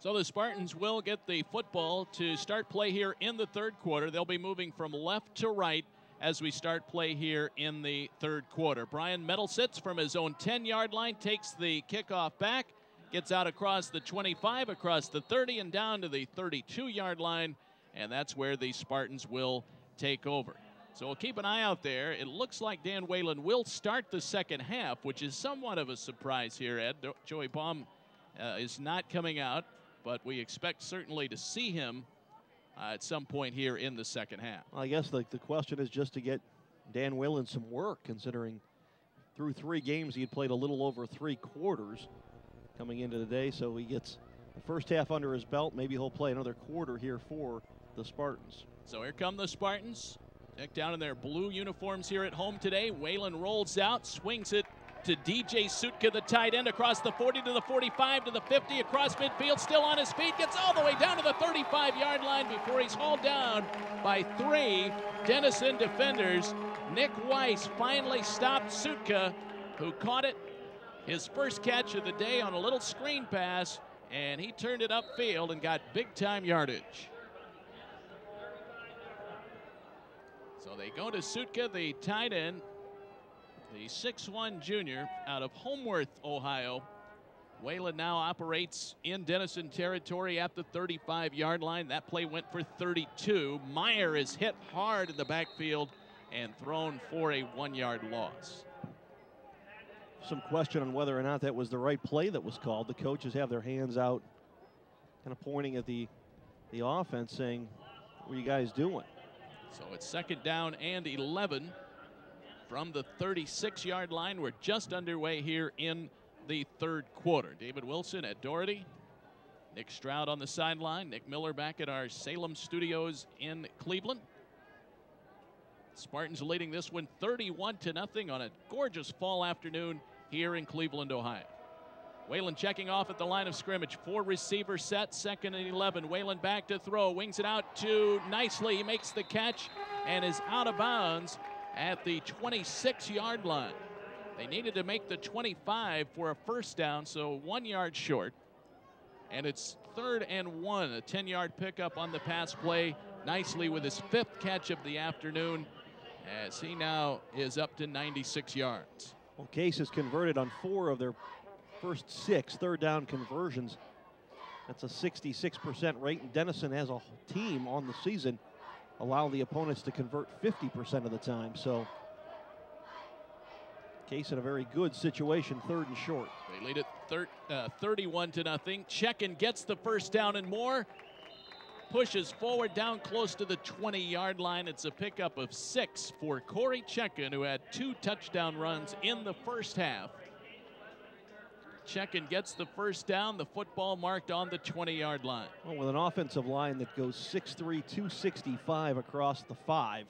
So the Spartans will get the football to start play here in the third quarter. They'll be moving from left to right as we start play here in the third quarter. Brian Metal sits from his own 10-yard line, takes the kickoff back, gets out across the 25, across the 30, and down to the 32-yard line, and that's where the Spartans will take over. So we'll keep an eye out there. It looks like Dan Whalen will start the second half, which is somewhat of a surprise here, Ed. Joey Baum is not coming out, but we expect certainly to see him at some point here in the second half. Well, I guess the question is just to get Dan Whalen some work, considering through 3 games he had played a little over 3 quarters coming into the day. So he gets the first half under his belt. Maybe he'll play another quarter here for the Spartans. So here come the Spartans. Decked down in their blue uniforms here at home today. Whalen rolls out, swings it to DJ Sutka, the tight end, across the 40 to the 45 to the 50, across midfield, still on his feet, gets all the way down to the 35-yard line before he's hauled down by 3 Denison defenders. Nick Weiss finally stopped Sutka, who caught it, his first catch of the day on a little screen pass, and he turned it upfield and got big-time yardage. So they go to Sutka, the tight end, the 6'1" junior out of Homeworth, Ohio. Whalen now operates in Denison territory at the 35-yard line. That play went for 32. Meyer is hit hard in the backfield and thrown for a 1-yard loss. Some question on whether or not that was the right play that was called. The coaches have their hands out, kind of pointing at the offense, saying, "What are you guys doing?" So it's second down and 11 from the 36-yard line. We're just underway here in the third quarter. David Wilson at Doherty. Nick Stroud on the sideline. Nick Miller back at our Salem studios in Cleveland. Spartans leading this one 31-0 on a gorgeous fall afternoon here in Cleveland, Ohio. Whalen checking off at the line of scrimmage. 4 receiver set, 2nd and 11. Whalen back to throw, wings it out to Nicely. He makes the catch and is out of bounds at the 26-yard line. They needed to make the 25 for a first down, so 1 yard short. And it's 3rd and 1, a 10-yard pickup on the pass play. Nicely with his 5th catch of the afternoon, as he now is up to 96 yards. Well, Case has converted on 4 of their first 6 third down conversions. That's a 66% rate, and Denison as a team on the season allow the opponents to convert 50% of the time. So Case in a very good situation, 3rd and short. They lead it 31-0. Check-in gets the first down and more. Pushes forward down close to the 20-yard line. It's a pickup of 6 for Corey Check-in, who had 2 touchdown runs in the first half. Check-in gets the first down, the football marked on the 20-yard line. Well, with an offensive line that goes 6'3", 265 across the 5,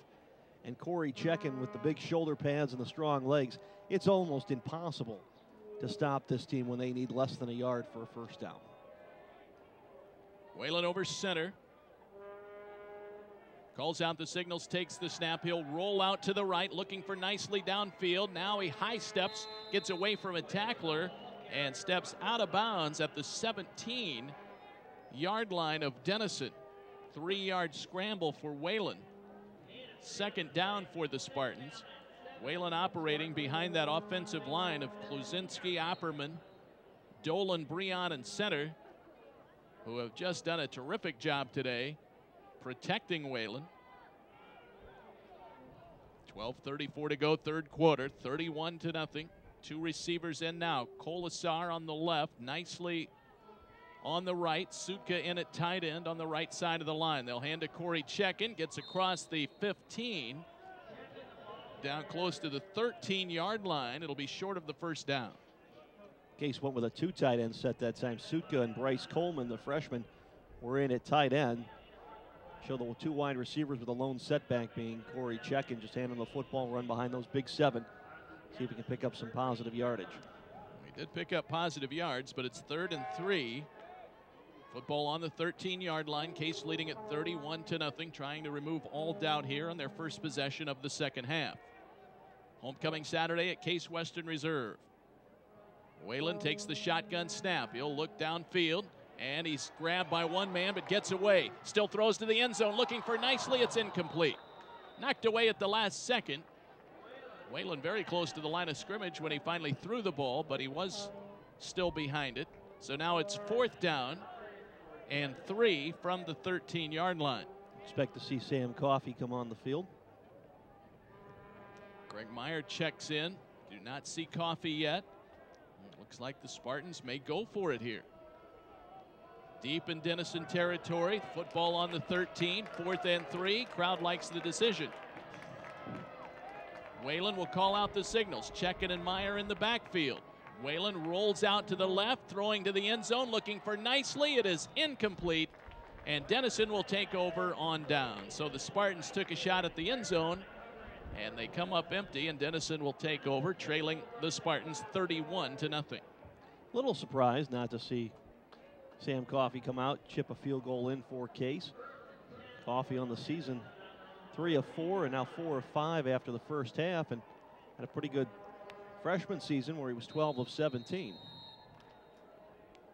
and Corey Check-in with the big shoulder pads and the strong legs, it's almost impossible to stop this team when they need less than a yard for a first down. Whalen over center. Calls out the signals, takes the snap. He'll roll out to the right, looking for Nicely downfield. Now he high steps, gets away from a tackler, and steps out of bounds at the 17-yard line of Denison. 3-yard scramble for Whalen. Second down for the Spartans. Whalen operating behind that offensive line of Kluzinski, Opperman, Dolan, Breon, and center, who have just done a terrific job today protecting Whalen. 12:34 to go, third quarter, 31-0. 2 receivers in now. Colasar on the left, Nicely on the right. Sutka in at tight end on the right side of the line. They'll hand to Corey Check-in, gets across the 15, down close to the 13-yard line. It'll be short of the first down. Case went with a 2 tight end set that time. Sutka and Bryce Coleman, the freshman, were in at tight end. Show the 2 wide receivers with a lone setback being Corey Check-in, just handing the football, run behind those big 7. See if he can pick up some positive yardage. He did pick up positive yards, but it's 3rd and 3. Football on the 13-yard line. Case leading at 31-0, trying to remove all doubt here on their first possession of the second half. Homecoming Saturday at Case Western Reserve. Whalen takes the shotgun snap. He'll look downfield, And he's grabbed by one man, but gets away. Still throws to the end zone, looking for nicely. It's incomplete. Knocked away at the last second. Whalen very close to the line of scrimmage when he finally threw the ball, but he was still behind it. So now it's 4th down and 3 from the 13-yard line. Expect to see Sam Coffey come on the field. Greg Meyer checks in. Do not see Coffey yet. It looks like the Spartans may go for it here. Deep in Denison territory. Football on the 13. 4th and 3. Crowd likes the decision. Whalen will call out the signals. Check-in and Meyer in the backfield. Whalen rolls out to the left, throwing to the end zone, looking for nicely. It is incomplete, and Denison will take over on down. So the Spartans took a shot at the end zone, and they come up empty, and Denison will take over, trailing the Spartans 31-0. Little surprised not to see Sam Coffey come out, chip a field goal in for Case. Coffey on the season 3 of 4 and now 4 of 5 after the first half, and had a pretty good freshman season where he was 12 of 17.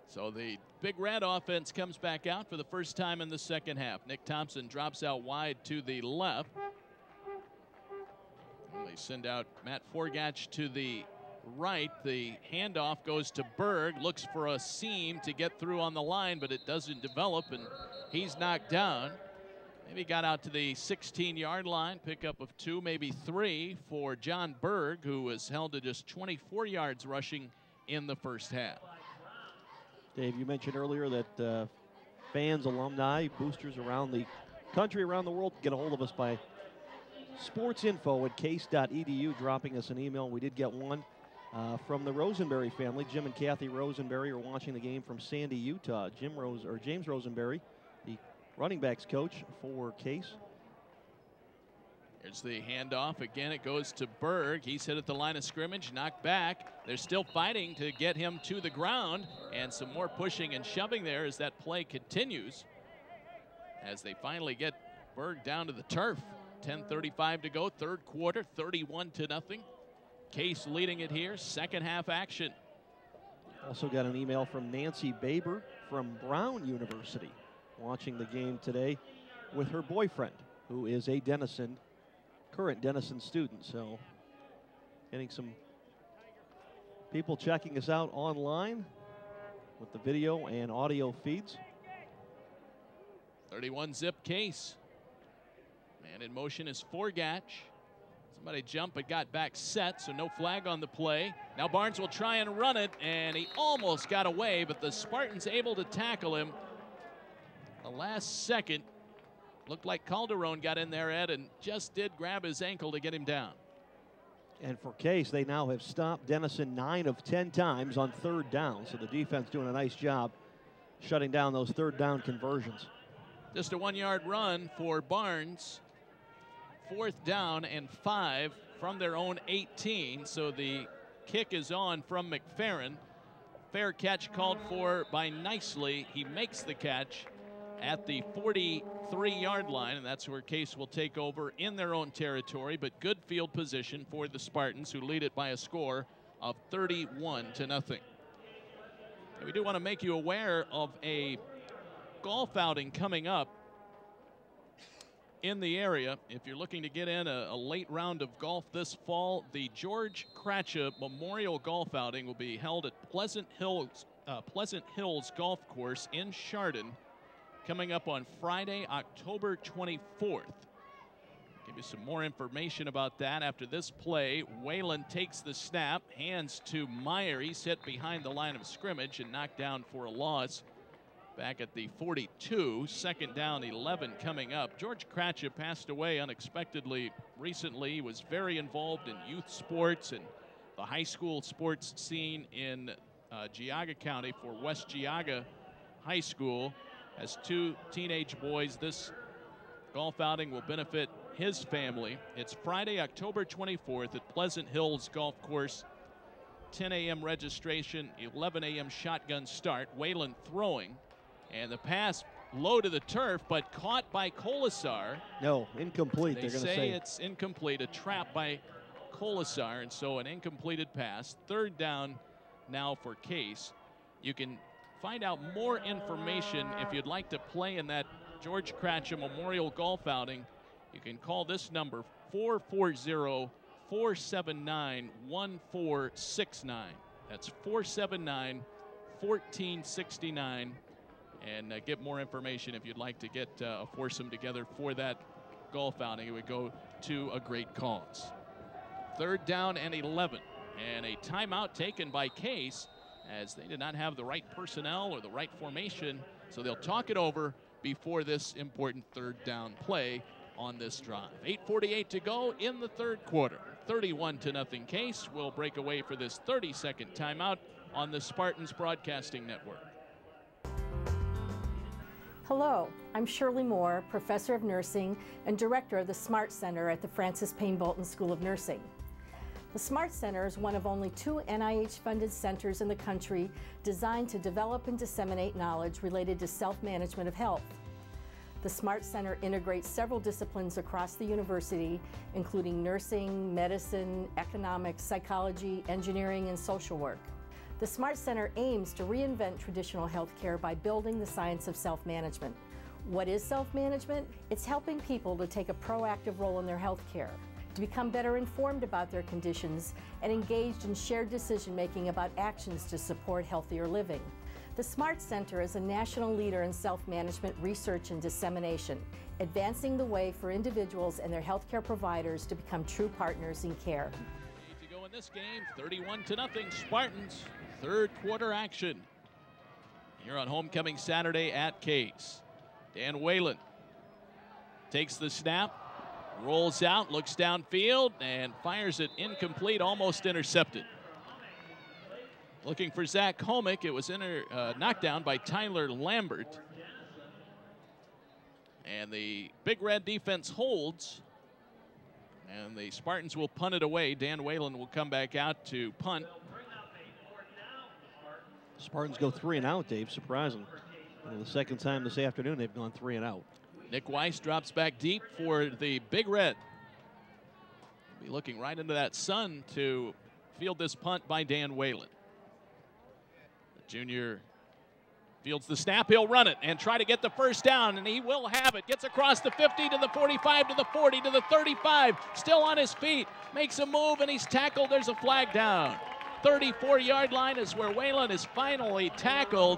So the Big Red offense comes back out for the first time in the second half. Nick Thompson drops out wide to the left. And they send out Matt Forgatch to the right. The handoff goes to Berg, looks for a seam to get through on the line, but it doesn't develop, and he's knocked down. Maybe got out to the 16-yard line, pickup of 2, maybe 3 for John Berg, who was held to just 24 yards rushing in the first half. Dave, you mentioned earlier that fans, alumni, boosters around the country, around the world, get a hold of us by sportsinfo@case.edu, dropping us an email. We did get one from the Rosenberry family. Jim and Kathy Rosenberry are watching the game from Sandy, Utah. James Rosenberry, the running backs coach for Case. Here's the handoff. Again, it goes to Berg. He's hit at the line of scrimmage, knocked back. They're still fighting to get him to the ground, and some more pushing and shoving there as that play continues, as they finally get Berg down to the turf. 10:35 to go, third quarter, 31-0. Case leading it here, second half action. Also got an email from Nancy Baber from Brown University, watching the game today with her boyfriend, who is a current Denison student. So getting some people checking us out online with the video and audio feeds. 31-zip Case. Man in motion is Forgatch. Somebody jumped but got back set, so no flag on the play. Now Barnes will try and run it, and he almost got away, but the Spartans able to tackle him. The last second, looked like Calderon got in there, Ed, and just did grab his ankle to get him down. And for Case, they now have stopped Denison 9 of 10 times on third down, so the defense doing a nice job shutting down those third down conversions. Just a 1-yard run for Barnes. 4th down and 5 from their own 18, so the kick is on from McFerrin. Fair catch called for by Nicely. He makes the catch at the 43-yard line, and that's where Case will take over in their own territory, but good field position for the Spartans, who lead it by a score of 31-0. And we do want to make you aware of a golf outing coming up in the area. If you're looking to get in a late round of golf this fall, the George Cratcha Memorial Golf Outing will be held at Pleasant Hills Golf Course in Chardon, coming up on Friday, October 24th. Give you some more information about that after this play. Whalen takes the snap, hands to Meyer. He's hit behind the line of scrimmage and knocked down for a loss back at the 42. 2nd down, 11 coming up. George Cratcha passed away unexpectedly recently. He was very involved in youth sports and the high school sports scene in Geauga County for West Geauga High School. As 2 teenage boys, this golf outing will benefit his family. It's Friday, October 24th at Pleasant Hills Golf Course. 10 a.m. registration, 11 a.m. shotgun start. Whalen throwing, and the pass low to the turf, but caught by Colasar. No, incomplete. They they're going to say it's incomplete, a trap by Colasar, and so an incompleted pass. 3rd down now for Case. You can find out more information if you'd like to play in that George Cratchit Memorial Golf outing, you can call this number, 440-479-1469. That's 479-1469. And get more information if you'd like to get a foursome together for that golf outing. It would go to a great cause. 3rd down and 11. And a timeout taken by Case, as they did not have the right personnel or the right formation. So they'll talk it over before this important 3rd down play on this drive. 8:48 to go in the 3rd quarter. 31-0 Case. Will break away for this 30-second timeout on the Spartans Broadcasting Network. Hello, I'm Shirley Moore, Professor of Nursing and Director of the SMART Center at the Francis Payne Bolton School of Nursing. The SMART Center is one of only 2 NIH-funded centers in the country designed to develop and disseminate knowledge related to self-management of health. The SMART Center integrates several disciplines across the university, including nursing, medicine, economics, psychology, engineering, and social work. The SMART Center aims to reinvent traditional healthcare by building the science of self-management. What is self-management? It's helping people to take a proactive role in their healthcare, to become better informed about their conditions, and engaged in shared decision-making about actions to support healthier living. The SMART Center is a national leader in self-management research and dissemination, advancing the way for individuals and their healthcare providers to become true partners in care. To go in this game, 31-0 Spartans. 3rd quarter action here on homecoming Saturday at Case. Dan Whalen takes the snap, rolls out, looks downfield, and fires it incomplete, almost intercepted. Looking for Zach Homick. It was knocked down by Tyler Lambert. And the Big Red defense holds, and the Spartans will punt it away. Dan Whalen will come back out to punt. Spartans go 3 and out, Dave. Surprising. The second time this afternoon they've gone 3 and out. Nick Weiss drops back deep for the Big Red. Be looking right into that sun to field this punt by Dan Whalen. The junior fields the snap. He'll run it and try to get the first down, and he will have it. Gets across the 50 to the 45 to the 40 to the 35. Still on his feet. Makes a move, and he's tackled. There's a flag down. 34-yard line is where Whalen is finally tackled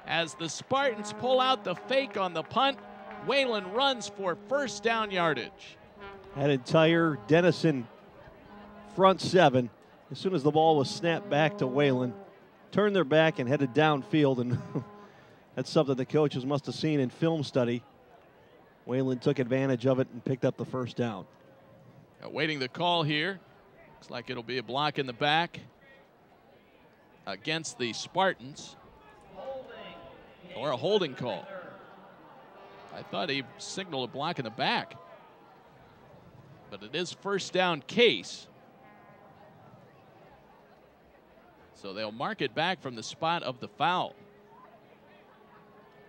as the Spartans pull out the fake on the punt. Whalen runs for first down yardage. That entire Denison front 7, as soon as the ball was snapped back to Whalen, turned their back and headed downfield, and that's something the coaches must have seen in film study. Whalen took advantage of it and picked up the first down. Awaiting the call here. Looks like it'll be a block in the back against the Spartans, or a holding call. I thought he signaled a block in the back, but it is first down Case. So they'll mark it back from the spot of the foul.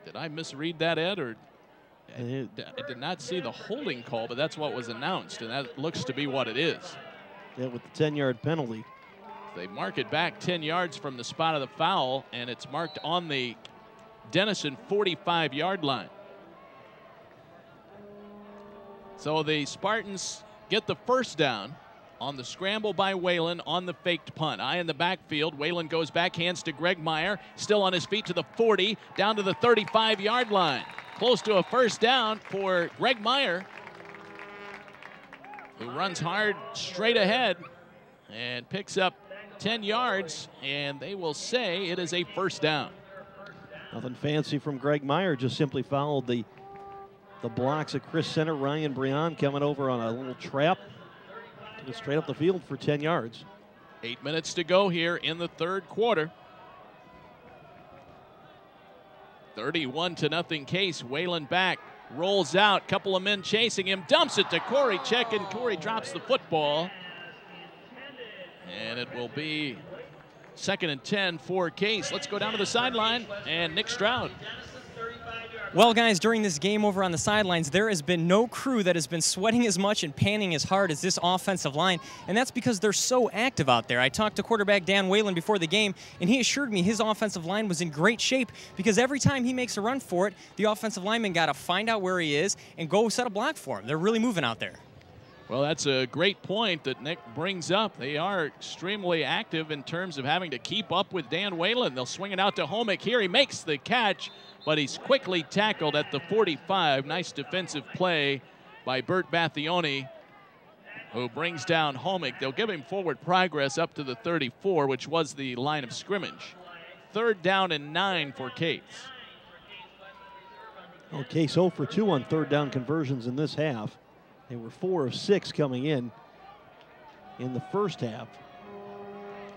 Did I misread that, Ed, or I did not see the holding call, but that's what was announced, and that looks to be what it is. Yeah, with the 10-yard penalty. They mark it back 10 yards from the spot of the foul, and it's marked on the Denison 45-yard line. So the Spartans get the first down on the scramble by Whalen on the faked punt. Eye in the backfield. Whalen goes back, hands to Greg Meyer, still on his feet to the 40, down to the 35-yard line. Close to a first down for Greg Meyer, who runs hard straight ahead and picks up 10 yards, and they will say it is a first down. Nothing fancy from Greg Meyer, just simply followed the blocks of Chris Center. Ryan Brion coming over on a little trap. Took it straight up the field for 10 yards. 8 minutes to go here in the 3rd quarter. 31-0 Case. Whalen back, rolls out, couple of men chasing him, dumps it to Corey Check, and Corey drops the football. And it will be 2nd and 10 for Case. Let's go down to the sideline, and Nick Stroud. Well, guys, during this game over on the sidelines, there has been no crew that has been sweating as much and panning as hard as this offensive line, and that's because they're so active out there. I talked to quarterback Dan Whalen before the game, and he assured me his offensive line was in great shape because every time he makes a run for it, the offensive lineman got to find out where he is and go set a block for him. They're really moving out there. Well, that's a great point that Nick brings up. They are extremely active in terms of having to keep up with Dan Whalen. They'll swing it out to Homick here. He makes the catch, but he's quickly tackled at the 45. Nice defensive play by Bert Bathioni, who brings down Homick. They'll give him forward progress up to the 34, which was the line of scrimmage. 3rd down and 9 for Case. Well, Case 0 for 2 on 3rd down conversions in this half. They were 4 of 6 coming in the first half.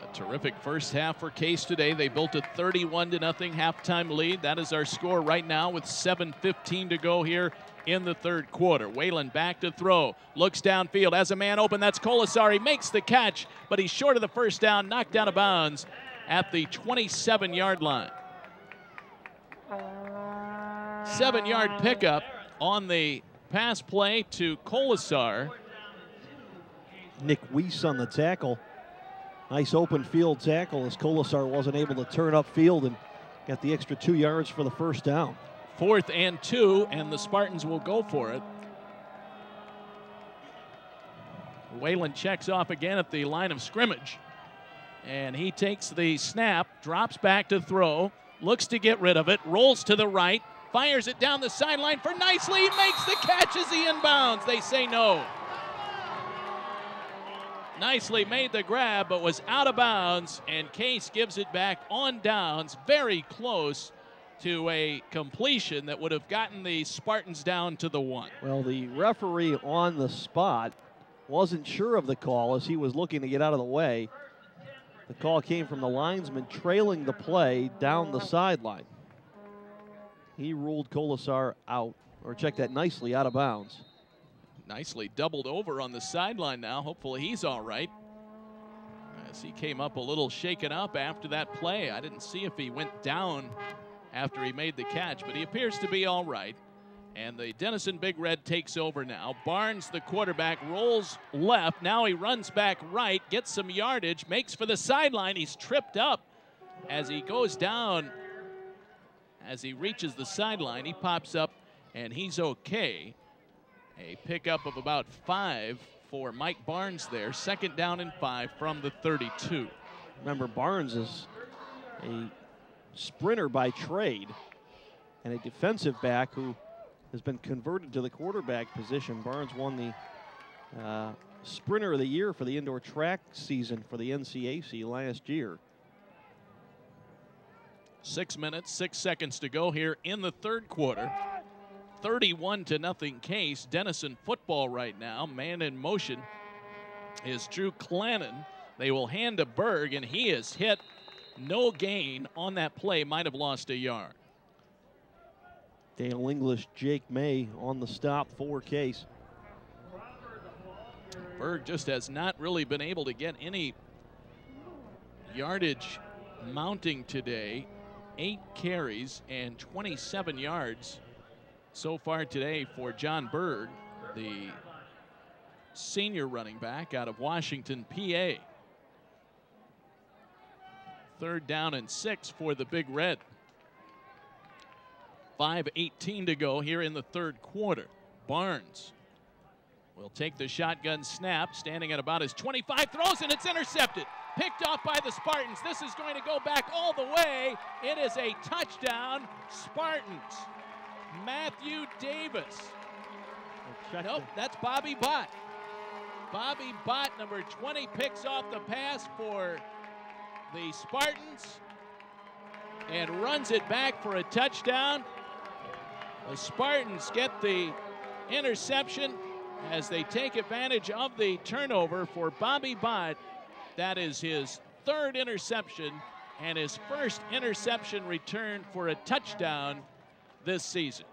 A terrific first half for Case today. They built a 31-0 halftime lead. That is our score right now with 7:15 to go here in the 3rd quarter. Whalen back to throw. Looks downfield. Has a man open. That's Colasar. He makes the catch, but he's short of the first down. Knocked out of bounds at the 27-yard line. 7-yard pickup on the pass play to Colasar. Nick Weiss on the tackle. Nice open field tackle as Colasar wasn't able to turn upfield and got the extra 2 yards for the first down. 4th and 2, and the Spartans will go for it. Whalen checks off again at the line of scrimmage, and he takes the snap, drops back to throw, looks to get rid of it, rolls to the right, fires it down the sideline for Nicely. He makes the catch as he inbounds. They say no. Nicely made the grab, but was out of bounds, and Case gives it back on downs, very close to a completion that would have gotten the Spartans down to the 1. Well, the referee on the spot wasn't sure of the call as he was looking to get out of the way. The call came from the linesman trailing the play down the sideline. He ruled Colasar out, or check that, Nicely out of bounds. Nicely doubled over on the sideline now. Hopefully he's all right, as he came up a little shaken up after that play. I didn't see if he went down after he made the catch, but he appears to be all right. And the Denison Big Red takes over now. Barnes, the quarterback, rolls left. Now he runs back right, gets some yardage, makes for the sideline. He's tripped up as he goes down. As he reaches the sideline, he pops up, and he's okay. A pickup of about 5 for Mike Barnes there. 2nd down and 5 from the 32. Remember, Barnes is a sprinter by trade and a defensive back who has been converted to the quarterback position. Barnes won the Sprinter of the Year for the indoor track season for the NCAC last year. 6 minutes, 6 seconds to go here in the 3rd quarter. 31-0 Case. Denison football right now. Man in motion is Drew Clannon. They will hand to Berg, and he is hit. No gain on that play. Might have lost a yard. Dale English, Jake May on the stop for Case. Berg just has not really been able to get any yardage mounting today. 8 carries and 27 yards so far today for John Berg, the senior running back out of Washington, PA. 3rd down and 6 for the Big Red. 5:18 to go here in the 3rd quarter. Barnes will take the shotgun snap, standing at about his 25, throws, and it's intercepted. Picked off by the Spartans. This is going to go back all the way. It is a touchdown, Spartans. Matthew Davis. Nope, that's Bobby Bott. Bobby Bott, number 20, picks off the pass for the Spartans and runs it back for a touchdown. The Spartans get the interception as they take advantage of the turnover for Bobby Bott. That is his 3rd interception and his 1st interception return for a touchdown this season.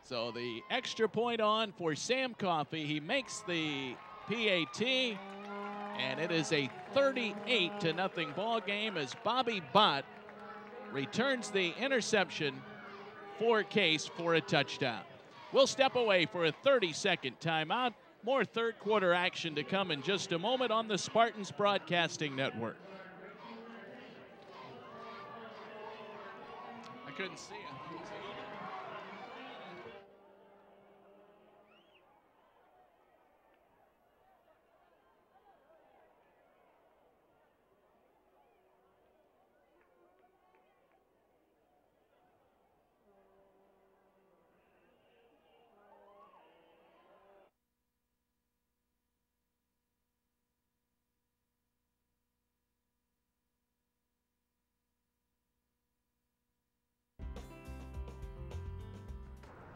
So the extra point on for Sam Coffey. He makes the PAT, and it is a 38-0 ball game as Bobby Bott returns the interception for Case for a touchdown. We'll step away for a 30-second timeout. More third quarter action to come in just a moment on the Spartans Broadcasting Network. I couldn't see it.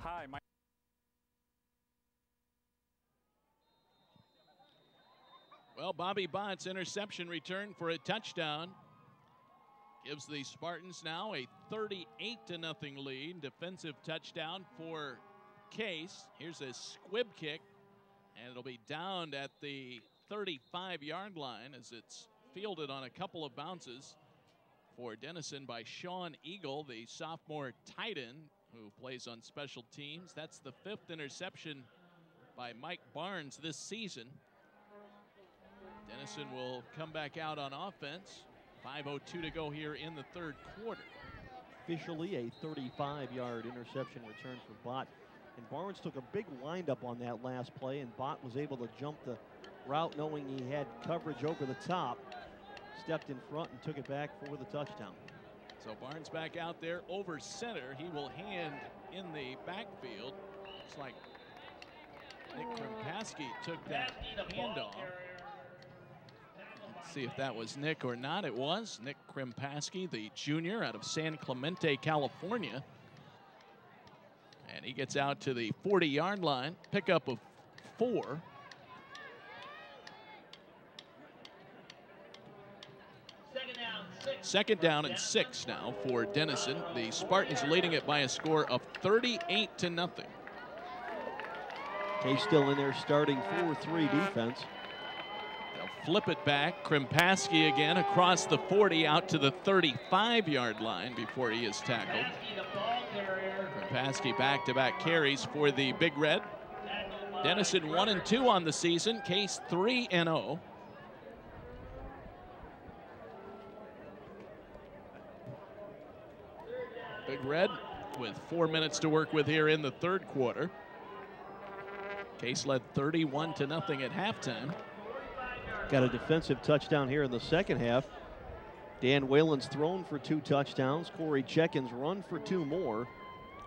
Hi, Well, Bobby Bott's interception return for a touchdown gives the Spartans now a 38-0 lead. Defensive touchdown for Case. Here's a squib kick, and it'll be downed at the 35-yard line as it's fielded on a couple of bounces for Denison by Sean Eagle, the sophomore tight end who plays on special teams. That's the 5th interception by Mike Barnes this season. Denison will come back out on offense. 5:02 to go here in the third quarter. Officially a 35-yard interception return for Bott. And Barnes took a big windup on that last play, and Bott was able to jump the route knowing he had coverage over the top. Stepped in front and took it back for the touchdown. So Barnes back out there over center. He will hand in the backfield. Looks like Nick Krimpaski took that handoff. Let's see if that was Nick or not. It was Nick Krimpaski, the junior out of San Clemente, California. And he gets out to the 40-yard line. Pickup of 4. Second down and 6 now for Denison. The Spartans leading it by a score of 38-0. Case still in there starting 4-3 defense. They'll flip it back. Krimpaski again across the 40 out to the 35-yard line before he is tackled. Krimpaski back-to-back carries for the Big Red. Denison 1-2 on the season. Case 3-0. Big Red with 4 minutes to work with here in the third quarter. Case led 31-0 at halftime. Got a defensive touchdown here in the second half. Dan Whalen's thrown for 2 touchdowns. Corey Checkin's run for 2 more.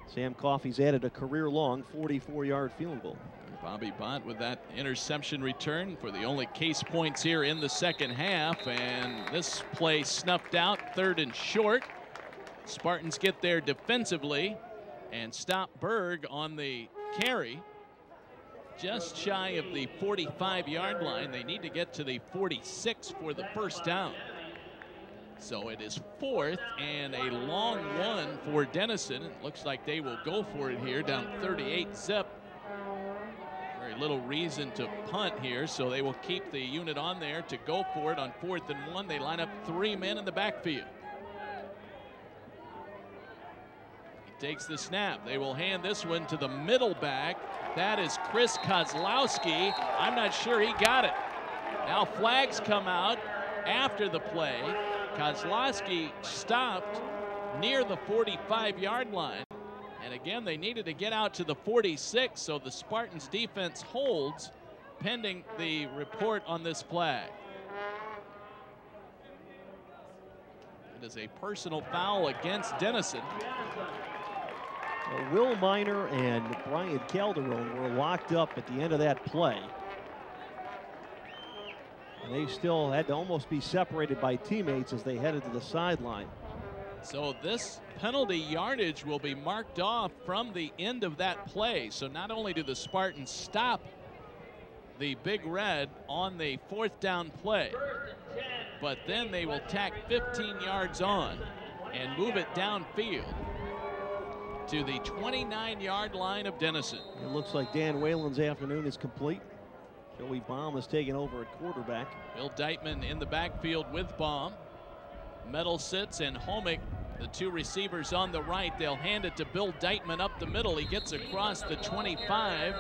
Sam Coffey's added a career-long 44-yard field goal. Bobby Bott with that interception return for the only Case points here in the second half. And this play snuffed out, 3rd and short. Spartans get there defensively and stop Berg on the carry. Just shy of the 45-yard line. They need to get to the 46 for the first down. So it is 4th and a long one for Denison. It looks like they will go for it here down 38 zip. Very little reason to punt here, so they will keep the unit on there to go for it on 4th and 1. They line up 3 men in the backfield. Takes the snap. They will hand this one to the middle back. That is Chris Kozlowski. I'm not sure he got it. Now flags come out after the play. Kozlowski stopped near the 45-yard line. And again, they needed to get out to the 46, so the Spartans defense holds pending the report on this flag. It is a personal foul against Denison. Will Miner and Brian Calderon were locked up at the end of that play. And they still had to almost be separated by teammates as they headed to the sideline. So this penalty yardage will be marked off from the end of that play. So not only do the Spartans stop the Big Red on the 4th down play, but then they will tack 15 yards on and move it downfield to the 29-yard line of Denison. It looks like Dan Whalen's afternoon is complete. Joey Baum has taken over at quarterback. Bill Deitman in the backfield with Baum. Metal sits and Homick The two receivers on the right, they'll hand it to Bill Deitman up the middle. He gets across the 25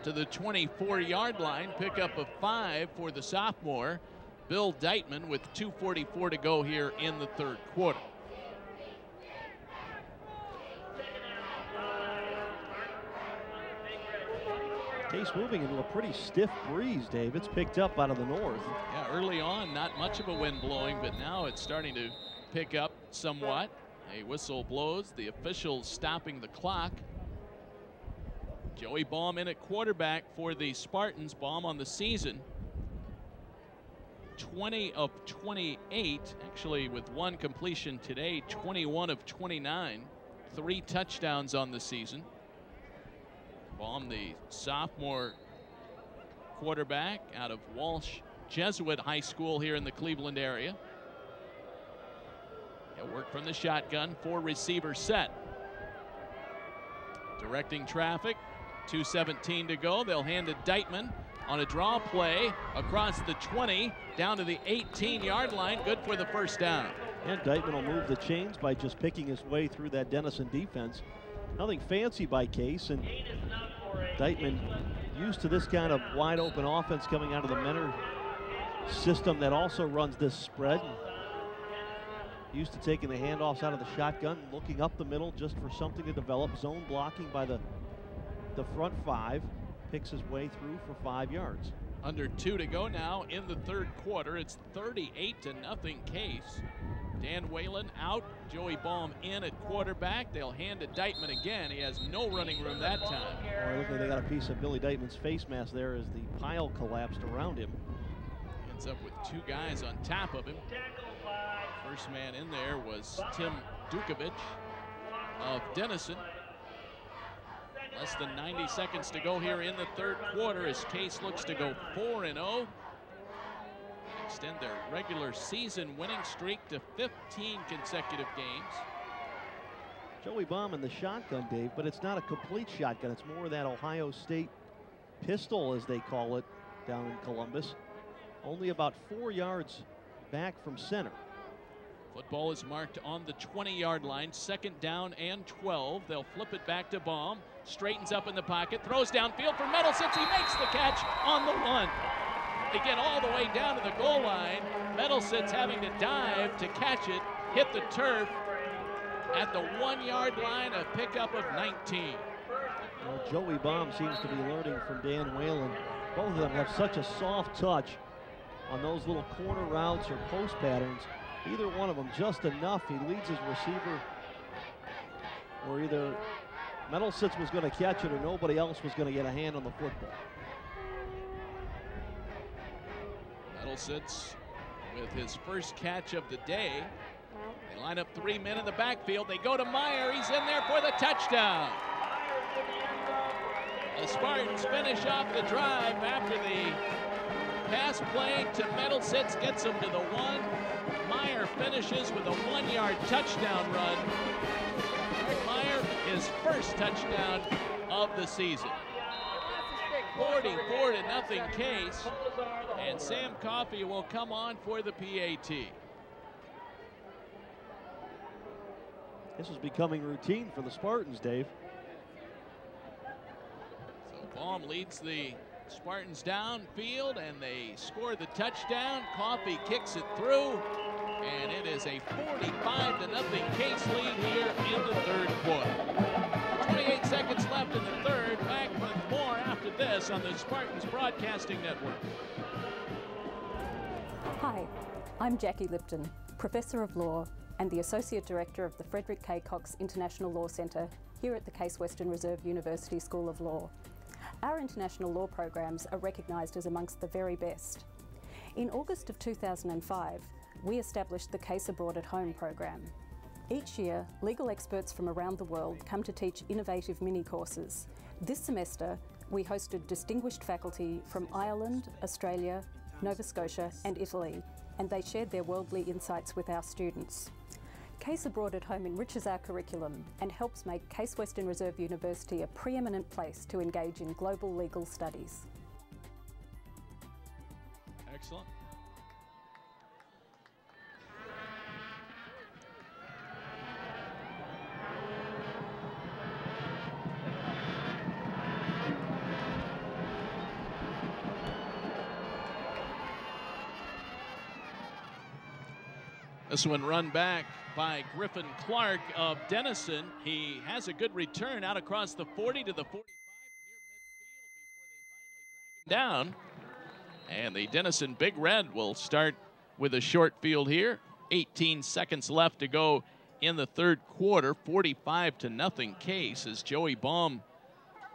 to the 24-yard line. Pickup of 5 for the sophomore, Bill Deitman, with 2:44 to go here in the third quarter. Case moving into a pretty stiff breeze, Dave. It's picked up out of the north. Yeah, early on, not much of a wind blowing, but now it's starting to pick up somewhat. A whistle blows, the officials stopping the clock. Joey Baum in at quarterback for the Spartans. Baum on the season, 20 of 28, actually with one completion today, 21 of 29, 3 touchdowns on the season. Baum, the sophomore quarterback out of Walsh Jesuit High School here in the Cleveland area. He'll work from the shotgun, 4-receiver set. Directing traffic, 2:17 to go. They'll hand it Deitman on a draw play across the 20 down to the 18-yard line. Good for the first down. And Deitman will move the chains by just picking his way through that Denison defense. Nothing fancy by Case, and Deitman used to this kind of wide open offense coming out of the Menor system that also runs this spread. Used to taking the handoffs out of the shotgun, looking up the middle just for something to develop. Zone blocking by the front 5, picks his way through for 5 yards. Under 2 to go now in the third quarter. It's 38-0 Case. Dan Whalen out, Joey Baum in at quarterback. They'll hand it Deitman again. He has no running room that time. Oh, it looks like they got a piece of Billy Deitman's face mask there as the pile collapsed around him. Ends up with 2 guys on top of him. First man in there was Tim Dukovic of Denison. Less than 90 seconds to go here in the third quarter as Case looks to go 4-0. Extend their regular season winning streak to 15 consecutive games. Joey Baum in the shotgun, Dave, but it's not a complete shotgun. It's more that Ohio State pistol, as they call it, down in Columbus. Only about 4 yards back from center. Football is marked on the 20-yard line, 2nd down and 12. They'll flip it back to Baum, straightens up in the pocket, throws downfield for Middlesex. He makes the catch on the 1. They get all the way down to the goal line. Middlesex having to dive to catch it, hit the turf at the 1-yard line, a pickup of 19. Well, Joey Baum seems to be learning from Dan Whalen. Both of them have such a soft touch on those little corner routes or post patterns. Either one of them just enough. He leads his receiver, or either Middlesex was going to catch it or nobody else was going to get a hand on the football. Middlesex with his first catch of the day. They line up 3 men in the backfield. They go to Meyer. He's in there for the touchdown. The Spartans finish off the drive after the pass play to Middlesex gets him to the 1. Meyer finishes with a 1-yard touchdown run. Meyer, his first touchdown of the season. 44-0 Case, and Sam Coffey will come on for the PAT. This is becoming routine for the Spartans, Dave. So Baum leads the Spartans downfield, and they score the touchdown. Coffey kicks it through, and it is a 45-0 Case lead here in the third quarter. 28 seconds left in the third. Back with more after this on the Spartans Broadcasting Network. Hi, I'm Jackie Lipton, Professor of Law and the Associate Director of the Frederick K. Cox International Law Centre here at the Case Western Reserve University School of Law. Our international law programs are recognised as amongst the very best. In August of 2005, we established the Case Abroad at Home program. Each year, legal experts from around the world come to teach innovative mini-courses. This semester, we hosted distinguished faculty from Ireland, Australia, Nova Scotia and Italy, and they shared their worldly insights with our students. Case Abroad at Home enriches our curriculum and helps make Case Western Reserve University a preeminent place to engage in global legal studies. This one run back by Griffin Clark of Denison. He has a good return out across the 40 to the 45 near midfield before they finally drag him down. And the Denison Big Red will start with a short field here. 18 seconds left to go in the third quarter. 45-0 Case as Joey Baum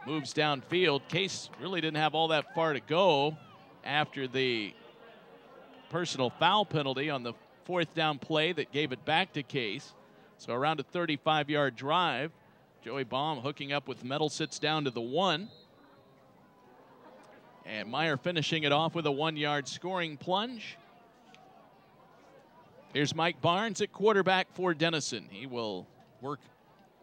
moves downfield. Case really didn't have all that far to go after the personal foul penalty on the fourth down play that gave it back to Case. So around a 35-yard drive. Joey Baum hooking up with Metal-Sitz down to the 1. And Meyer finishing it off with a 1-yard scoring plunge. Here's Mike Barnes at quarterback for Denison. He will work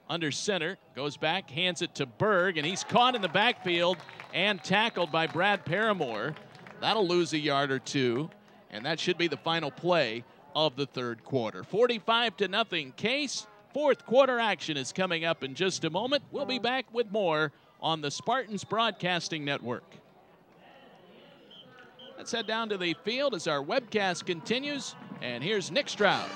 under center, goes back, hands it to Berg, and he's caught in the backfield and tackled by Brad Paramore. That'll lose a yard or two, and that should be the final play of the third quarter. 45-0 Case. Fourth quarter action is coming up in just a moment. We'll be back with more on the Spartans Broadcasting Network. Let's head down to the field as our webcast continues, and here's Nick Stroud.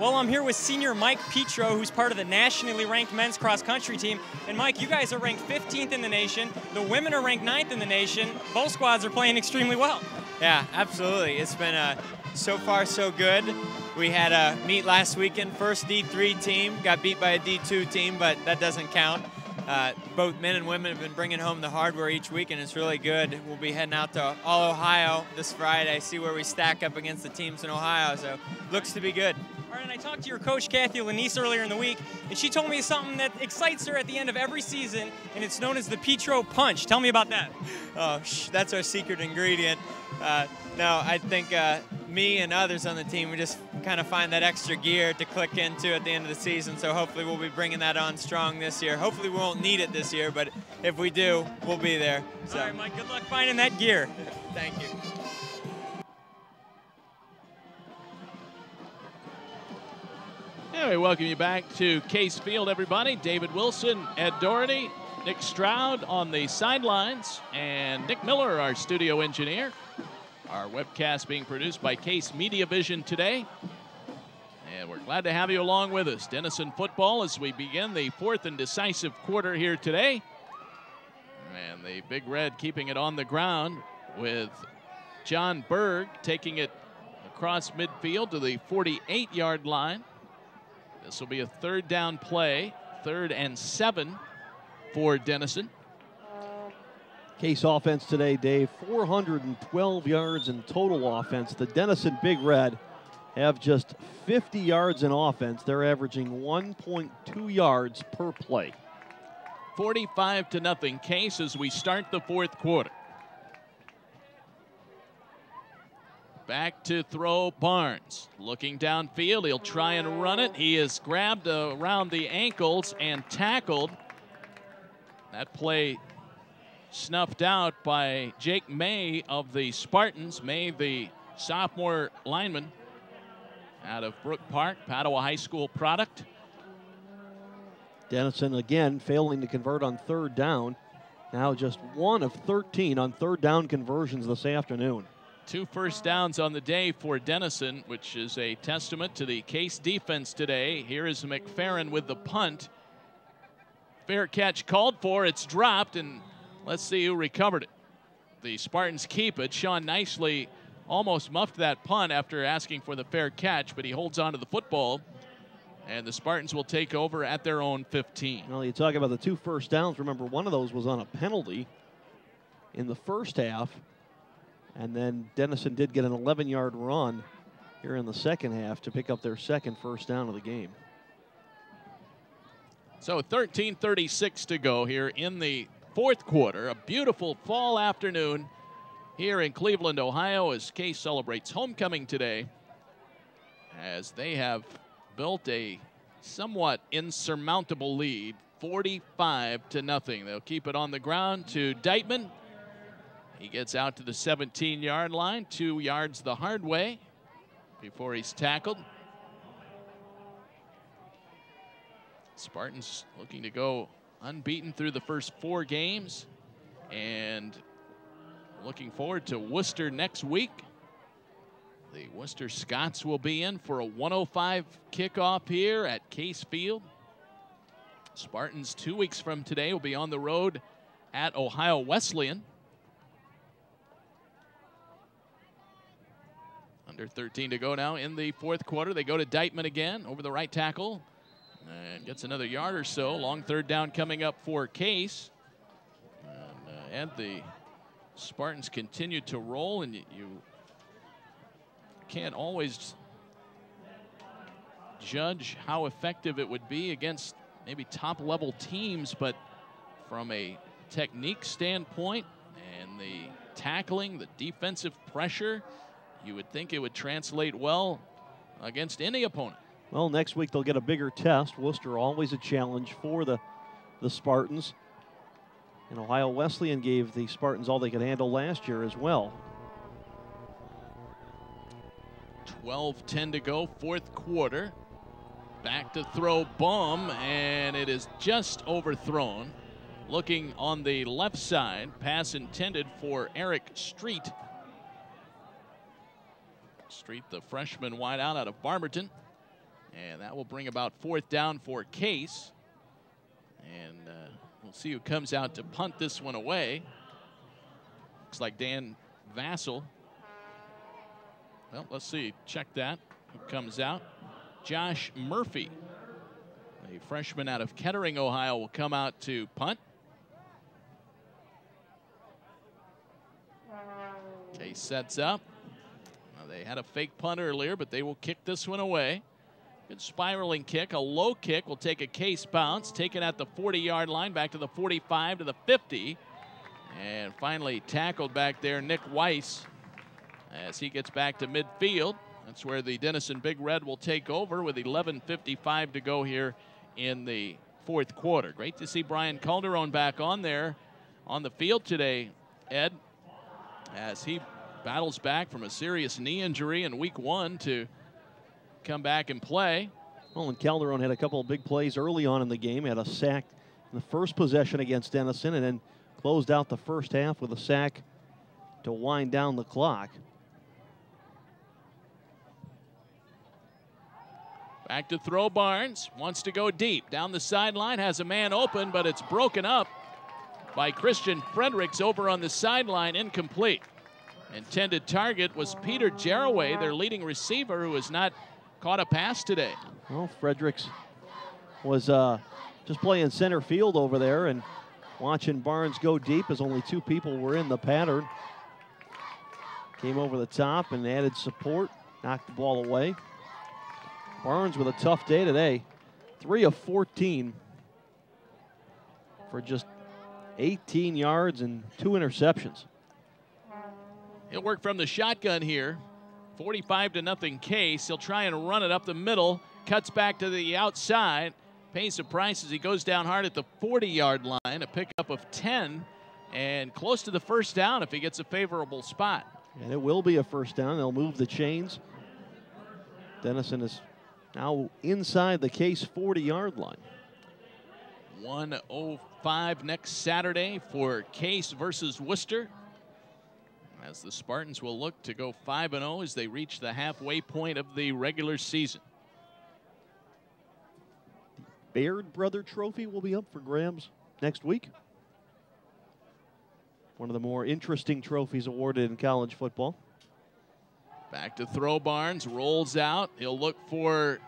Well, I'm here with senior Mike Petro, who's part of the nationally ranked men's cross-country team. And Mike, you guys are ranked 15th in the nation. The women are ranked 9th in the nation. Both squads are playing extremely well. Yeah, absolutely. It's been so far so good. We had a meet last weekend, first D3 team, got beat by a D2 team, but that doesn't count. Both men and women have been bringing home the hardware each week, and it's really good. We'll be heading out to All Ohio this Friday, see where we stack up against the teams in Ohio, so looks to be good. All right, and I talked to your coach, Kathy Lanise, earlier in the week, and she told me something that excites her at the end of every season, and it's known as the Petro Punch. Tell me about that. Oh, that's our secret ingredient. No, I think me and others on the team, we just kind of find that extra gear to click into at the end of the season, so hopefully we'll be bringing that on strong this year. Hopefully we won't need it this year, but if we do, we'll be there. So. All right, Mike, good luck finding that gear. Thank you. Hey, we welcome you back to Case Field, everybody. David Wilson, Ed Doherty, Nick Stroud on the sidelines, and Nick Miller, our studio engineer. Our webcast being produced by Case Media Vision today. And we're glad to have you along with us. Denison football as we begin the fourth and decisive quarter here today. And the Big Red keeping it on the ground with John Berg taking it across midfield to the 48-yard line. This will be a third down play, 3rd and 7 for Denison. Case offense today, Dave, 412 yards in total offense. The Denison Big Red have just 50 yards in offense. They're averaging 1.2 yards per play. 45-0 Case as we start the fourth quarter. Back to throw Barnes. Looking downfield, he'll try and run it. He is grabbed around the ankles and tackled. That play snuffed out by Jake May of the Spartans. May, the sophomore lineman out of Brook Park, Padua High School product. Denison again failing to convert on third down. Now just 1 of 13 on third down conversions this afternoon. 2 first downs on the day for Denison, which is a testament to the Case defense today. Here is McFerrin with the punt. Fair catch called for, it's dropped, and let's see who recovered it. The Spartans keep it. Sean Nicely almost muffed that punt after asking for the fair catch, but he holds on to the football, and the Spartans will take over at their own 15. Well, you talk about the 2 first downs. Remember, one of those was on a penalty in the first half, and then Denison did get an 11-yard run here in the second half to pick up their second first down of the game. So 13:36 to go here in the fourth quarter. A beautiful fall afternoon here in Cleveland, Ohio, as Case celebrates homecoming today, as they have built a somewhat insurmountable lead, 45-0. They'll keep it on the ground to Deitman. He gets out to the 17-yard line, 2 yards the hard way before he's tackled. Spartans looking to go unbeaten through the first 4 games and looking forward to Worcester next week. The Worcester Scots will be in for a 1:05 kickoff here at Case Field. Spartans 2 weeks from today will be on the road at Ohio Wesleyan. Under 13 to go now in the fourth quarter. They go to Deitman again over the right tackle and gets another yard or so. Long third down coming up for Case. And the Spartans continue to roll, and you can't always judge how effective it would be against maybe top-level teams, but from a technique standpoint and the tackling, the defensive pressure, you would think it would translate well against any opponent. Well, next week they'll get a bigger test. Worcester always a challenge for the Spartans. And Ohio Wesleyan gave the Spartans all they could handle last year as well. 12:10 to go, fourth quarter. Back to throw, Baum, and it is just overthrown. Looking on the left side, pass intended for Eric Street. Street, the freshman wideout out of Barberton. And that will bring about fourth down for Case. And we'll see who comes out to punt this one away. Looks like Dan Vassell. Well, let's see, check that. Who comes out? Josh Murphy, a freshman out of Kettering, Ohio, will come out to punt. Case sets up. Now, they had a fake punt earlier, but they will kick this one away. Good spiraling kick, a low kick will take a Case bounce, taken at the 40-yard line, back to the 45 to the 50. And finally tackled back there, Nick Weiss, as he gets back to midfield. That's where the Denison Big Red will take over with 11:55 to go here in the fourth quarter. Great to see Brian Calderon back on there on the field today, Ed, as he battles back from a serious knee injury in week 1 to come back and play. Well, and Calderon had a couple of big plays early on in the game. Had a sack in the first possession against Denison, and then closed out the first half with a sack to wind down the clock. Back to throw, Barnes wants to go deep. Down the sideline, has a man open, but it's broken up by Christian Fredericks over on the sideline, incomplete. Intended target was Peter Jarraway, their leading receiver, who has not caught a pass today. Well, Fredericks was just playing center field over there and watching Barnes go deep as only 2 people were in the pattern. Came over the top and added support, knocked the ball away. Barnes with a tough day today. 3 of 14 for just 18 yards and 2 interceptions. He'll work from the shotgun here. 45-0 Case. He'll try and run it up the middle. Cuts back to the outside. Pays the price as he goes down hard at the 40-yard line. A pickup of 10 and close to the first down if he gets a favorable spot. And it will be a first down. They'll move the chains. Denison is now inside the Case 40-yard line. 1:05 next Saturday for Case versus Worcester, as the Spartans will look to go 5-0 as they reach the halfway point of the regular season. Baird Brother Trophy will be up for grabs next week. One of the more interesting trophies awarded in college football. Back to throw, Barnes rolls out. He'll look for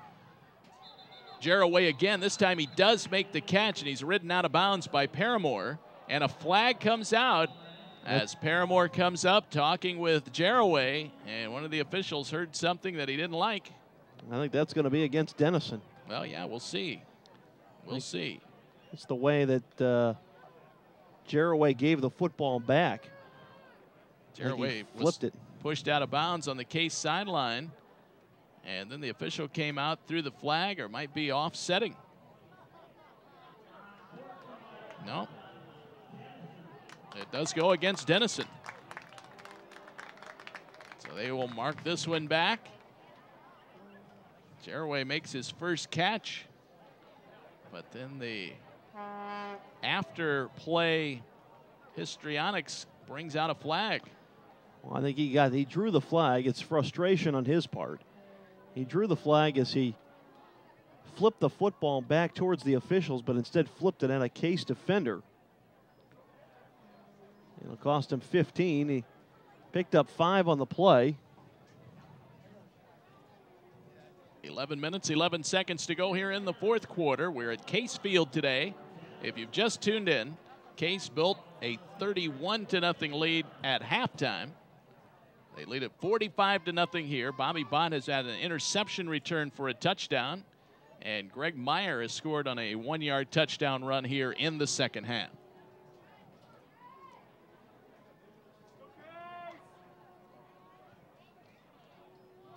Jarraway again. This time he does make the catch, and he's ridden out of bounds by Paramore. And a flag comes out as Paramore comes up talking with Jarraway, and one of the officials heard something that he didn't like. I think that's going to be against Denison. Well, yeah, we'll see. We'll see. It's the way that Jarraway gave the football back. Jarraway flipped it. Pushed out of bounds on the Case sideline, and then the official came out, threw the flag, or might be offsetting. No. It does go against Denison. So they will mark this one back. Jarraway makes his first catch, but then the after play histrionics brings out a flag. Well, I think he drew the flag. It's frustration on his part. He drew the flag as he flipped the football back towards the officials, but instead flipped it at a Case defender. It'll cost him 15. He picked up 5 on the play. 11 minutes, 11 seconds to go here in the fourth quarter. We're at Case Field today. If you've just tuned in, Case built a 31-0 lead at halftime. They lead it 45-0 here. Bobby Bott has had an interception return for a touchdown, and Greg Meyer has scored on a 1-yard touchdown run here in the second half.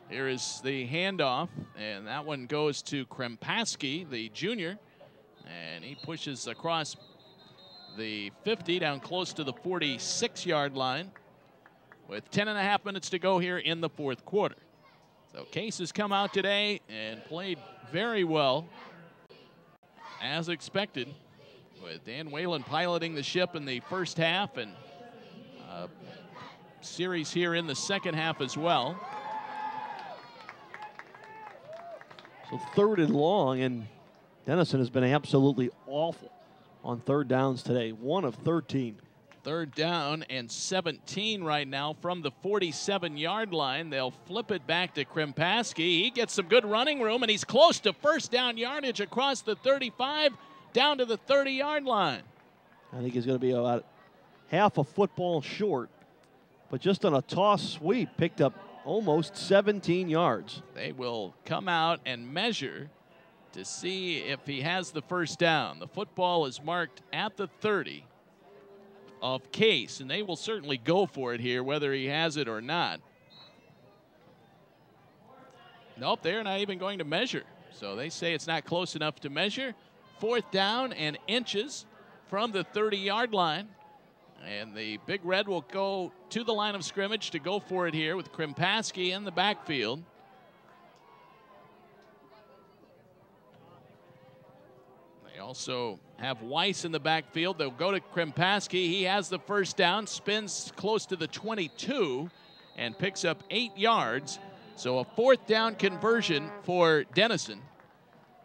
Here is the handoff, and that one goes to Krempaski, the junior, and he pushes across the 50 down close to the 46-yard line with 10.5 minutes to go here in the fourth quarter. So Case has come out today and played very well, as expected, with Dan Whalen piloting the ship in the first half and a series here in the second half as well. So 3rd and long, and Denison has been absolutely awful on 3rd downs today. 1 of 13. 3rd down and 17 right now from the 47-yard line. They'll flip it back to Krempaski. He gets some good running room, and he's close to first down yardage across the 35 down to the 30-yard line. I think he's going to be about half a football short, but just on a toss sweep, picked up almost 17 yards. They will come out and measure to see if he has the first down. The football is marked at the 30 of Case, and they will certainly go for it here, whether he has it or not. Nope, they're not even going to measure. So they say it's not close enough to measure. 4th down and inches from the 30-yard line. And the Big Red will go to the line of scrimmage to go for it here with Krempaski in the backfield. They also have Weiss in the backfield. They'll go to Krempaski. He has the first down, spins close to the 22, and picks up 8 yards. So a 4th down conversion for Denison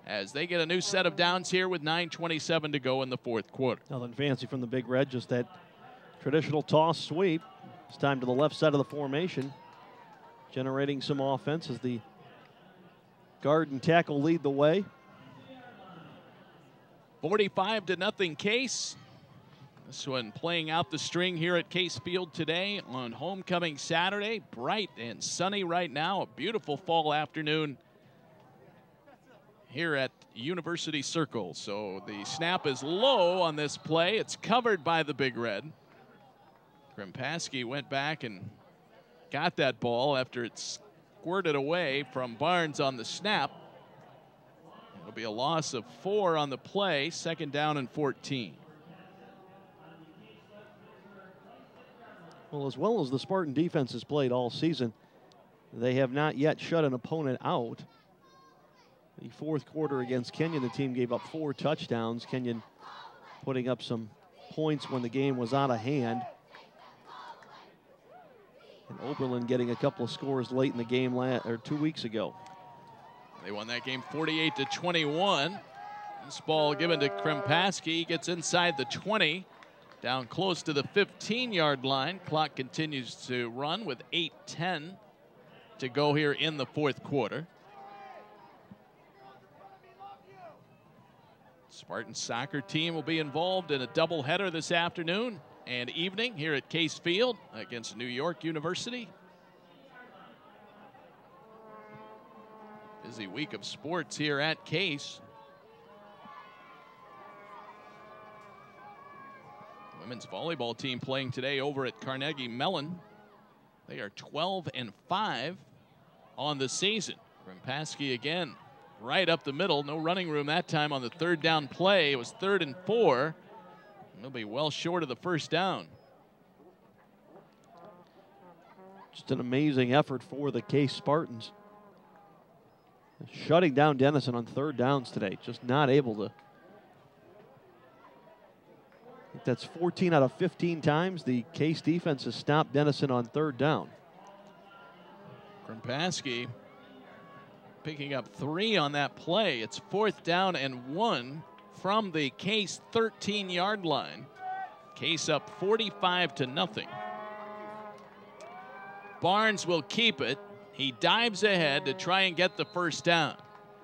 as they get a new set of downs here with 9:27 to go in the fourth quarter. Nothing fancy from the Big Red, just that traditional toss sweep. It's time to the left side of the formation, generating some offense as the guard and tackle lead the way. 45-0 Case. This one playing out the string here at Case Field today on homecoming Saturday. Bright and sunny right now. A beautiful fall afternoon here at University Circle. So the snap is low on this play. It's covered by the Big Red. Krempaski went back and got that ball after it squirted away from Barnes on the snap. It'll be a loss of 4 on the play, 2nd down and 14. Well as the Spartan defense has played all season, they have not yet shut an opponent out. The fourth quarter against Kenyon, the team gave up 4 touchdowns. Kenyon putting up some points when the game was out of hand. And Oberlin getting a couple of scores late in the game 2 weeks ago. They won that game 48-21. This ball given to Krempaski, gets inside the 20, down close to the 15-yard line. Clock continues to run with 8:10 to go here in the fourth quarter. Spartan soccer team will be involved in a doubleheader this afternoon and evening here at Case Field against New York University. Busy week of sports here at Case. Women's volleyball team playing today over at Carnegie Mellon. They are 12-5 on the season. Krempaski again right up the middle. No running room that time on the 3rd down play. It was 3rd and 4. They'll be well short of the first down. Just an amazing effort for the Case Spartans. Shutting down Denison on 3rd downs today. Just not able to think that's 14 out of 15 times the Case defense has stopped Denison on third down. Krimpaski picking up 3 on that play. It's 4th down and 1 from the Case 13-yard line. Case up 45-0. Barnes will keep it. He dives ahead to try and get the first down.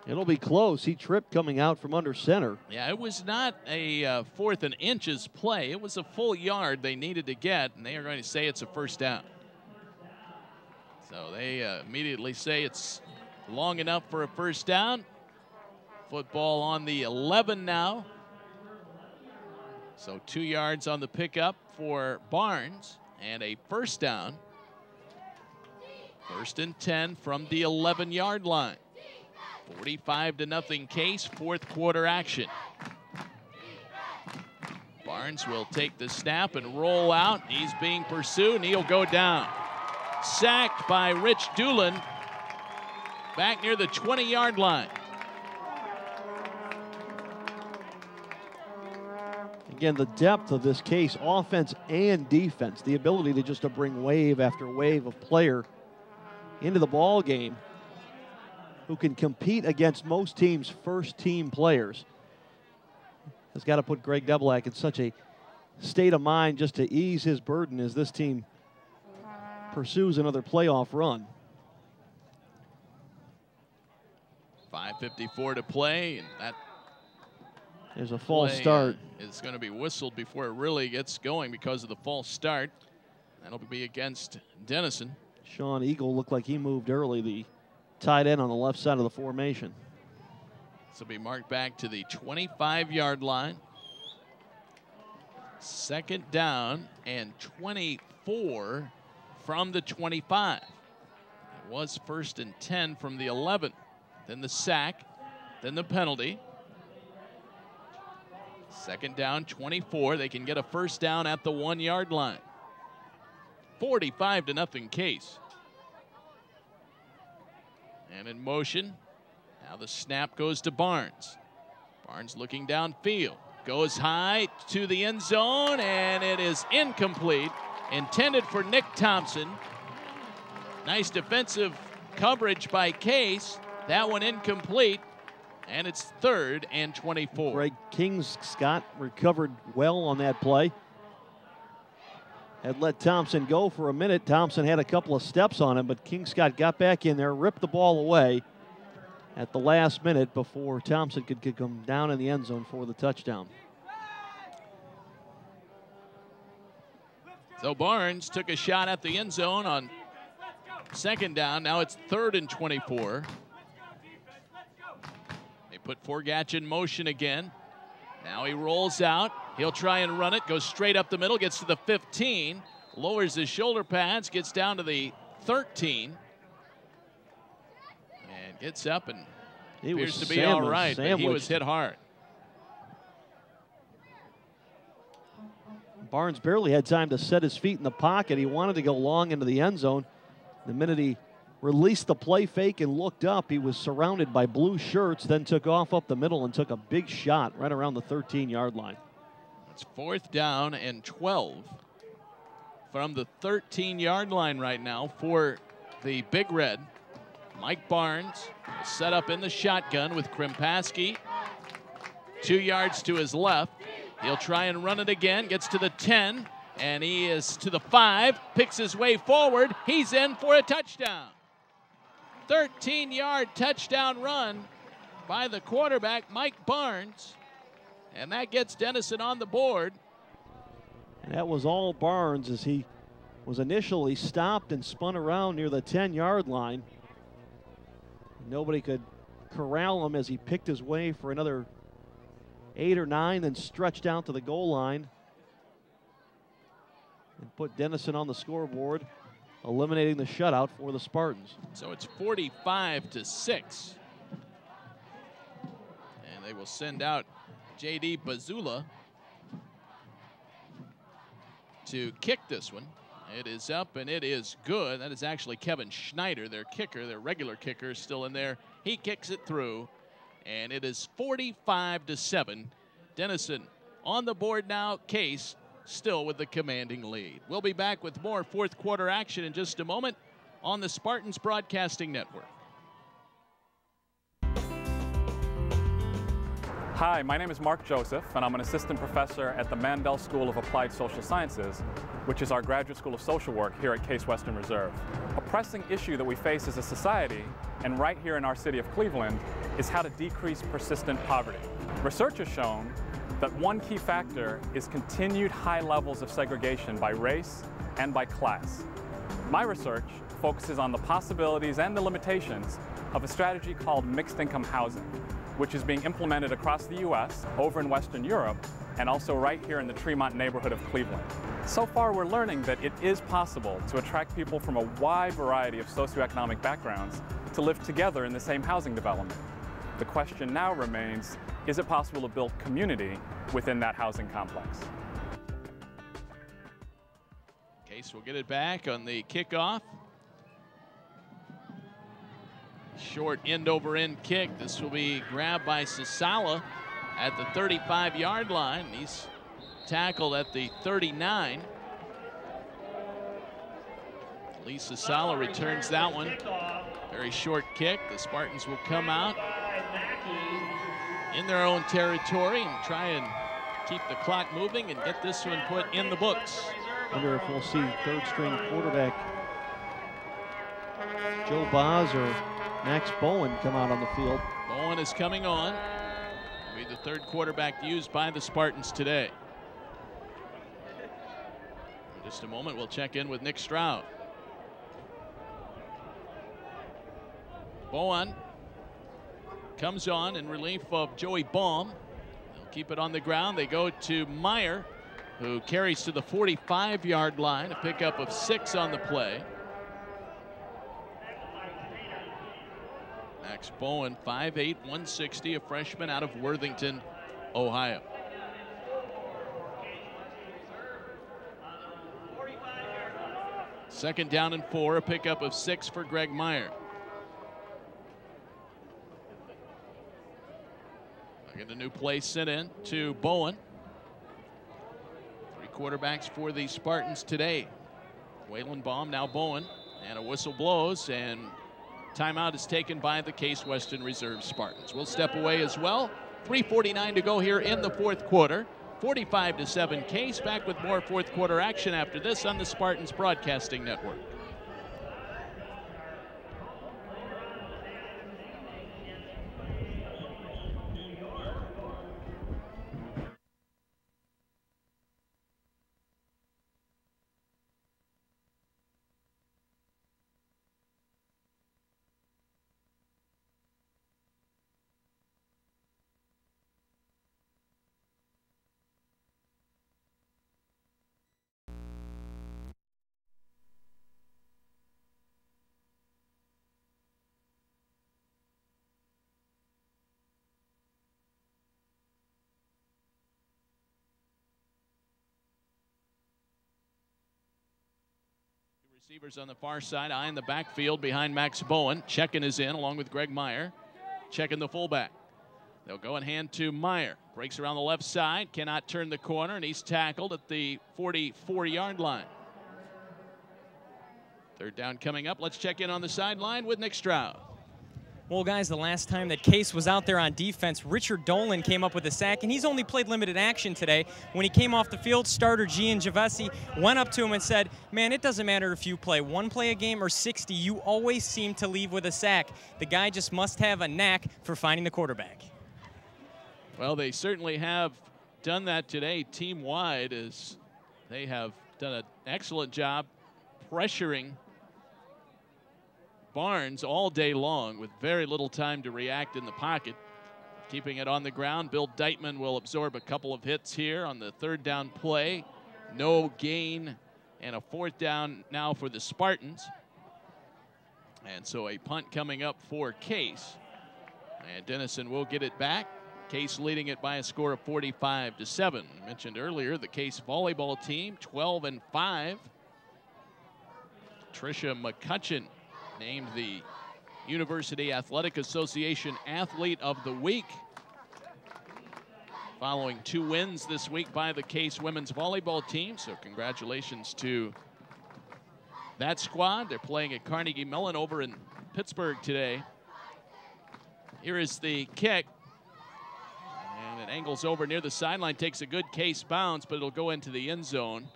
It'll be close. He tripped coming out from under center. Yeah, it was not a 4th and inches play. It was a full yard they needed to get, and they are going to say it's a first down. So they immediately say it's long enough for a first down. Football on the 11 now. So 2 yards on the pickup for Barnes and a first down. 1st and 10 from the 11-yard line. 45-0 Case, 4th quarter action. Barnes will take the snap and roll out. He's being pursued and he'll go down. Sacked by Rich Doolin back near the 20-yard line. Again, the depth of this Case offense and defense, the ability to just bring wave after wave of player into the ball game who can compete against most teams' first-team players, has got to put Greg Debelak in such a state of mind just to ease his burden as this team pursues another playoff run. 5:54 to play, and that there's a false start. It's going to be whistled before it really gets going because of the false start. That'll be against Denison. Sean Eagle looked like he moved early, the tight end on the left side of the formation. This will be marked back to the 25-yard line. 2nd down and 24 from the 25. It was 1st and 10 from the 11. Then the sack, then the penalty. 2nd down, 24. They can get a first down at the 1-yard line. 45-0 Case. And in motion, now the snap goes to Barnes. Barnes looking downfield, goes high to the end zone, and it is incomplete. Intended for Nick Thompson. Nice defensive coverage by Case. That one incomplete, and it's 3rd and 24. Greg King-Scott recovered well on that play. Had let Thompson go for a minute. Thompson had a couple of steps on him, but King-Scott got back in there, ripped the ball away at the last minute before Thompson could come down in the end zone for the touchdown. So Barnes took a shot at the end zone on 2nd down. Now it's 3rd and 24. They put Forgatch in motion again. Now he rolls out. He'll try and run it, goes straight up the middle, gets to the 15, lowers his shoulder pads, gets down to the 13, and gets up and appears to be all right, but he was hit hard. Barnes barely had time to set his feet in the pocket. He wanted to go long into the end zone. The minute he released the play fake and looked up, he was surrounded by blue shirts, then took off up the middle and took a big shot right around the 13-yard line. It's 4th down and 12 from the 13-yard line right now for the Big Red. Mike Barnes set up in the shotgun with Krimpaski 2 yards to his left. He'll try and run it again, gets to the 10, and he is to the 5, picks his way forward. He's in for a touchdown. 13-yard touchdown run by the quarterback, Mike Barnes. And that gets Denison on the board. And that was all Barnes as he was initially stopped and spun around near the 10-yard line. Nobody could corral him as he picked his way for another 8 or 9, then stretched out to the goal line and put Denison on the scoreboard, eliminating the shutout for the Spartans. So it's 45-6. And they will send out J.D. Bazula to kick this one. It is up and it is good. That is actually Kevin Schneider, their kicker, their regular kicker, is still in there. He kicks it through, and it is 45-7. Denison On the board now, Case still with the commanding lead. We'll be back with more fourth quarter action in just a moment on the Spartans Broadcasting Network. Hi, my name is Mark Joseph, and I'm an assistant professor at the Mandel School of Applied Social Sciences, which is our graduate school of social work here at Case Western Reserve. A pressing issue that we face as a society, and right here in our city of Cleveland, is how to decrease persistent poverty. Research has shown that one key factor is continued high levels of segregation by race and by class. My research focuses on the possibilities and the limitations of a strategy called mixed income housing, which is being implemented across the U.S., over in Western Europe, and also right here in the Tremont neighborhood of Cleveland. So far, we're learning that it is possible to attract people from a wide variety of socioeconomic backgrounds to live together in the same housing development. The question now remains, is it possible to build community within that housing complex? Case will get it back on the kickoff. Short end over end kick. This will be grabbed by Sasala at the 35-yard line. He's tackled at the 39. Lee Sasala returns that one. Very short kick. The Spartans will come out in their own territory and try and keep the clock moving and get this one put in the books. I wonder if we'll see third-string quarterback Joe Boz or Max Bowen come out on the field. Bowen is coming on. Will be the third quarterback used by the Spartans today. In just a moment, we'll check in with Nick Stroud. Bowen comes on in relief of Joey Baum. They'll keep it on the ground. They go to Meyer, who carries to the 45-yard line, a pickup of 6 on the play. Max Bowen, 5'8", 160, a freshman out of Worthington, Ohio. Second down and 4, a pickup of 6 for Greg Meyer. Get a new play sent in to Bowen. 3 quarterbacks for the Spartans today. Waylon Baum, now Bowen, and a whistle blows, and timeout is taken by the Case Western Reserve Spartans. We'll step away as well. 3:49 to go here in the fourth quarter. 45-7 Case. Back with more fourth quarter action after this on the Spartans Broadcasting Network. Receivers on the far side, eye in the backfield behind Max Bowen. Checking is in along with Greg Meyer. Checking the fullback. They'll go and hand to Meyer. Breaks around the left side, cannot turn the corner, and he's tackled at the 44-yard line. Third down coming up. Let's check in on the sideline with Nick Stroud. Well, guys, the last time that Case was out there on defense, Richard Dolan came up with a sack, and he's only played limited action today. When he came off the field, starter Gian Javesi went up to him and said, man, it doesn't matter if you play 1 play a game or 60, you always seem to leave with a sack. The guy just must have a knack for finding the quarterback. Well, they certainly have done that today team-wide, as they have done an excellent job pressuring Barnes all day long with very little time to react in the pocket. Keeping it on the ground, Bill Deitman will absorb a couple of hits here on the third down play. No gain, and a fourth down now for the Spartans. And so a punt coming up for Case. And Denison will get it back. Case leading it by a score of 45-7. Mentioned earlier, the Case volleyball team, 12-5. Tricia McCutcheon named the University Athletic Association Athlete of the Week. following 2 wins this week by the Case women's volleyball team. So congratulations to that squad. They're playing at Carnegie Mellon over in Pittsburgh today. Here is the kick. And it angles over near the sideline, takes a good Case bounce, but it'll go into the end zone.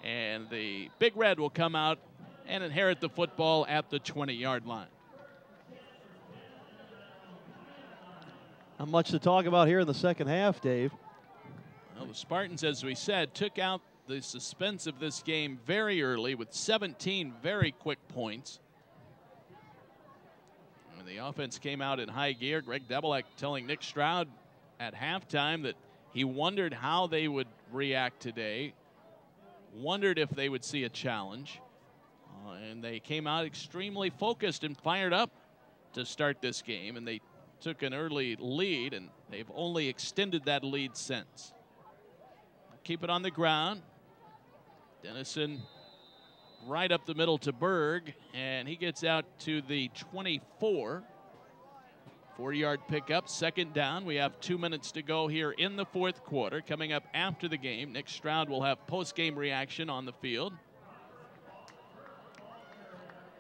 And the Big Red will come out and inherit the football at the 20-yard line. Not much to talk about here in the second half, Dave. Well, the Spartans, as we said, took out the suspense of this game very early with 17 very quick points. And the offense came out in high gear. Greg Debelak telling Nick Stroud at halftime that he wondered how they would react today, wondered if they would see a challenge. And they came out extremely focused and fired up to start this game, and they took an early lead, and they've only extended that lead since. Keep it on the ground. Denison right up the middle to Berg, and he gets out to the 24. 4-yard pickup, second down. We have 2 minutes to go here in the fourth quarter. Coming up after the game, Nick Stroud will have post-game reaction on the field.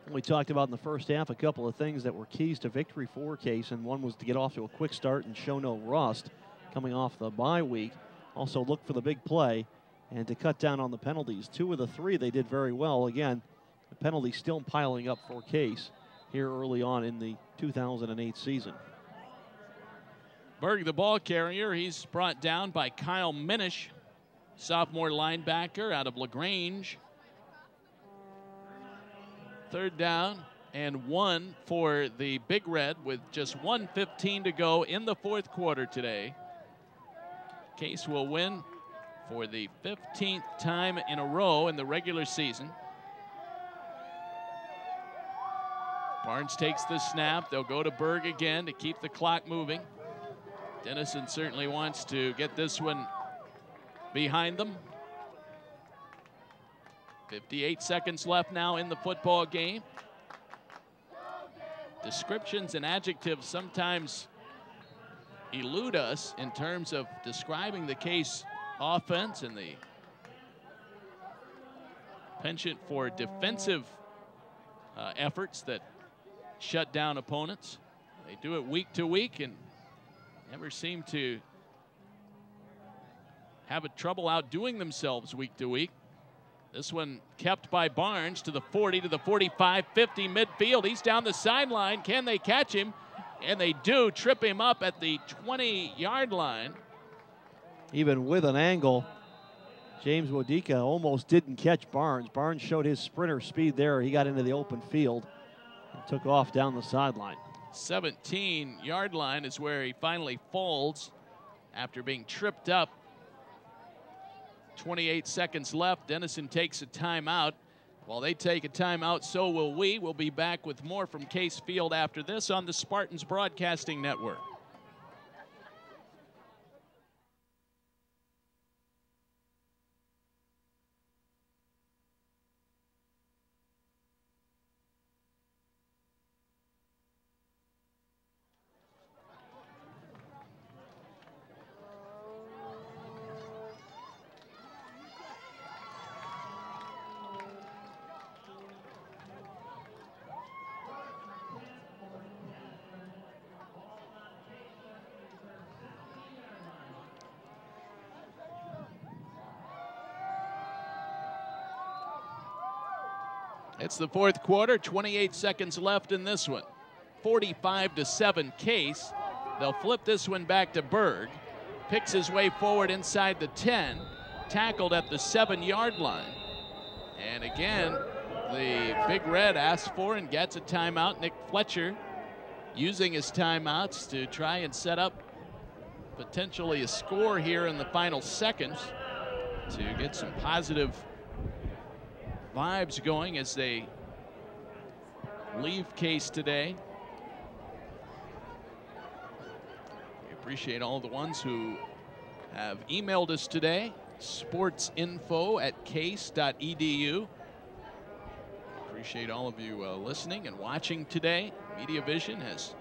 We talked about in the first half a couple of things that were keys to victory for Case, and one was to get off to a quick start and show no rust coming off the bye week. Also look for the big play and to cut down on the penalties. 2 of the 3 they did very well. Again, the penalties still piling up for Case here early on in the 2008 season. Berg, the ball carrier, he's brought down by Kyle Minish, sophomore linebacker out of LaGrange. Third down and 1 for the Big Red with just 1:15 to go in the fourth quarter today. Case will win for the 15th time in a row in the regular season. Barnes takes the snap. They'll go to Berg again to keep the clock moving. Denison certainly wants to get this one behind them. 58 seconds left now in the football game. Descriptions and adjectives sometimes elude us in terms of describing the Case offense and the penchant for defensive efforts that shut down opponents. They do it week to week and never seem to have a trouble outdoing themselves week to week. This one kept by Barnes to the 40, to the 45, 50 midfield. He's down the sideline. Can they catch him? And they do trip him up at the 20-yard line. Even with an angle, James Wodika almost didn't catch Barnes. Barnes showed his sprinter speed there. He got into the open field and took off down the sideline. 17-yard line is where he finally falls after being tripped up. 28 seconds left. Denison takes a timeout. While they take a timeout, so will we. We'll be back with more from Case Field after this on the Spartans Broadcasting Network. It's the fourth quarter, 28 seconds left in this one. 45-7 Case. They'll flip this one back to Berg. Picks his way forward inside the 10. Tackled at the 7-yard line. And again, the Big Red asks for and gets a timeout. Nick Fletcher using his timeouts to try and set up potentially a score here in the final seconds to get some positive vibes going as they leave Case today. We appreciate all the ones who have emailed us today, sportsinfo@case.edu. Appreciate all of you listening and watching today. Media Vision has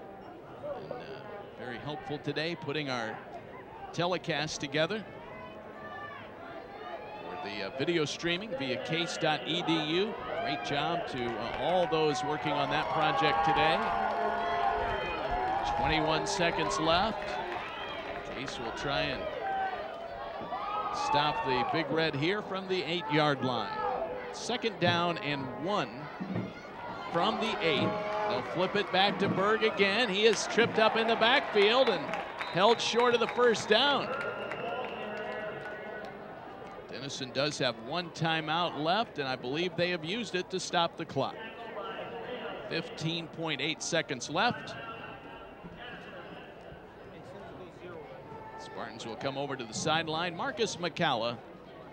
been very helpful today, putting our telecast together for the video streaming via case.edu. Great job to all those working on that project today. 21 seconds left. Case will try and stop the Big Red here from the 8-yard line. 2nd down and 1 from the 8. They'll flip it back to Berg again. He is tripped up in the backfield and held short of the 1st down. Denison does have 1 timeout left, and I believe they have used it to stop the clock. 15.8 seconds left. Spartans will come over to the sideline. Marcus McCalla,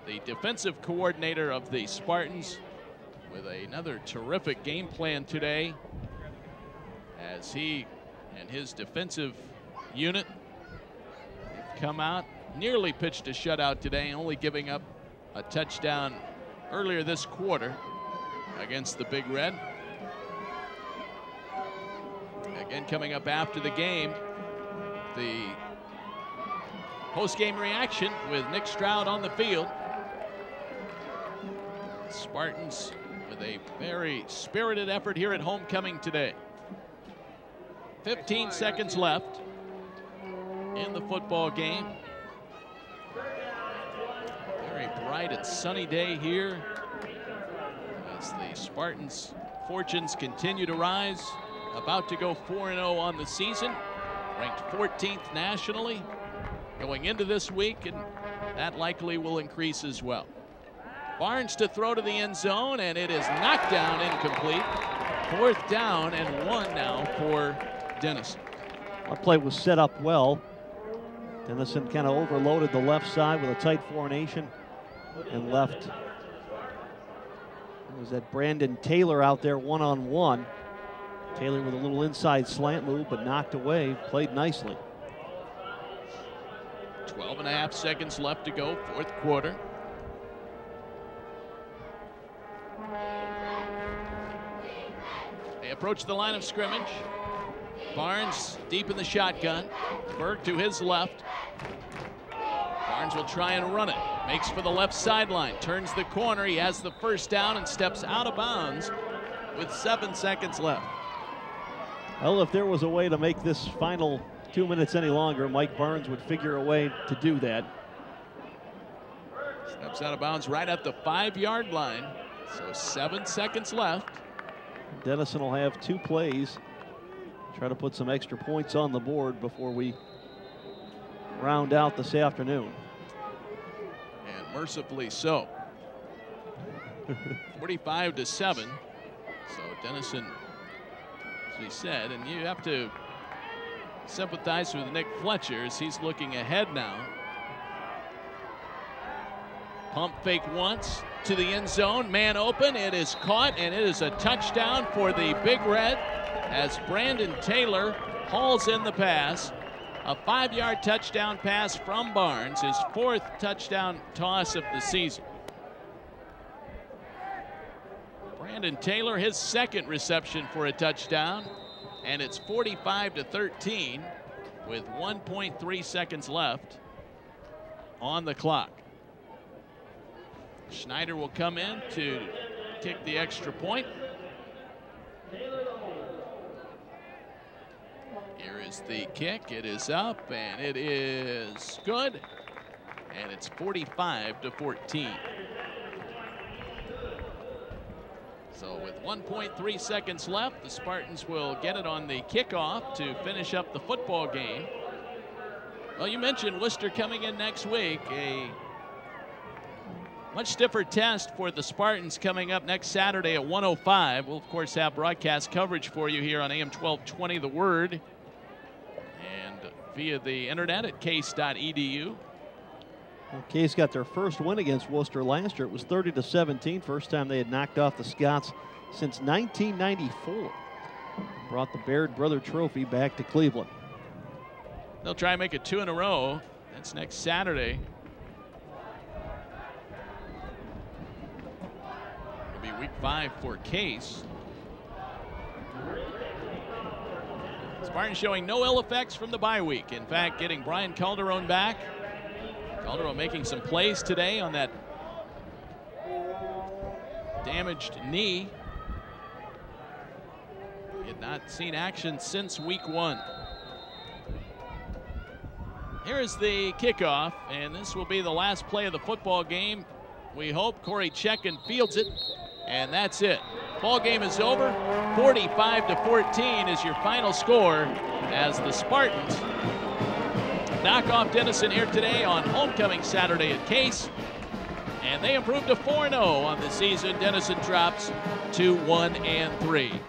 the defensive coordinator of the Spartans, with another terrific game plan today, as he and his defensive unit have come out, nearly pitched a shutout today, only giving up a touchdown earlier this quarter against the Big Red. Again, coming up after the game, the post-game reaction with Nick Stroud on the field. Spartans with a very spirited effort here at homecoming today. 15 seconds left in the football game. Very bright and sunny day here as the Spartans' fortunes continue to rise. About to go 4-0 on the season, ranked 14th nationally going into this week, and that likely will increase as well. Barnes to throw to the end zone, and it is knocked down, incomplete. 4th down and 1 now for Denison. Our play was set up well. Denison kind of overloaded the left side with a tight formation and left. It was that Brandon Taylor out there one-on-one. Taylor with a little inside slant move, but knocked away, played nicely. 12.5 seconds left to go, 4th quarter. They approach the line of scrimmage. Barnes deep in the shotgun. Berg to his left. Barnes will try and run it. Makes for the left sideline. Turns the corner. He has the 1st down and steps out of bounds with 7 seconds left. Well, if there was a way to make this final 2 minutes any longer, Mike Barnes would figure a way to do that. Steps out of bounds right at the 5-yard line. So 7 seconds left. Denison will have 2 plays. Try to put some extra points on the board before we round out this afternoon. And mercifully so. 45-7. So Denison, as we said, and you have to sympathize with Nick Fletcher as he's looking ahead now. Pump fake once to the end zone, man open, it is caught, and it is a touchdown for the Big Red as Brandon Taylor hauls in the pass. A 5-yard touchdown pass from Barnes, his 4th touchdown toss of the season. Brandon Taylor, his 2nd reception for a touchdown, and it's 45-13 with 1.3 seconds left on the clock. Schneider will come in to kick the extra point. Here is the kick. It is up, and it is good. And it's 45-14. So with 1.3 seconds left, the Spartans will get it on the kickoff to finish up the football game. Well, you mentioned Worcester coming in next week. A much stiffer test for the Spartans coming up next Saturday at 1:05. We'll, of course, have broadcast coverage for you here on AM 1220 The Word and via the internet at case.edu. Well, Case got their first win against Worcester last year. It was 30-17, first time they had knocked off the Scots since 1994. Brought the Baird Brother Trophy back to Cleveland. They'll try and make it 2 in a row. That's next Saturday. It'll be week 5 for Case. As Spartans showing no ill effects from the bye week. In fact, getting Brian Calderon back. Calderon making some plays today on that damaged knee. He had not seen action since week 1. Here is the kickoff, and this will be the last play of the football game. We hope Corey Chekin fields it, and that's it. Ball game is over. 45-14 is your final score as the Spartans knock off Denison here today on homecoming Saturday at Case. And they improved to 4-0 on the season. Denison drops to 1-3.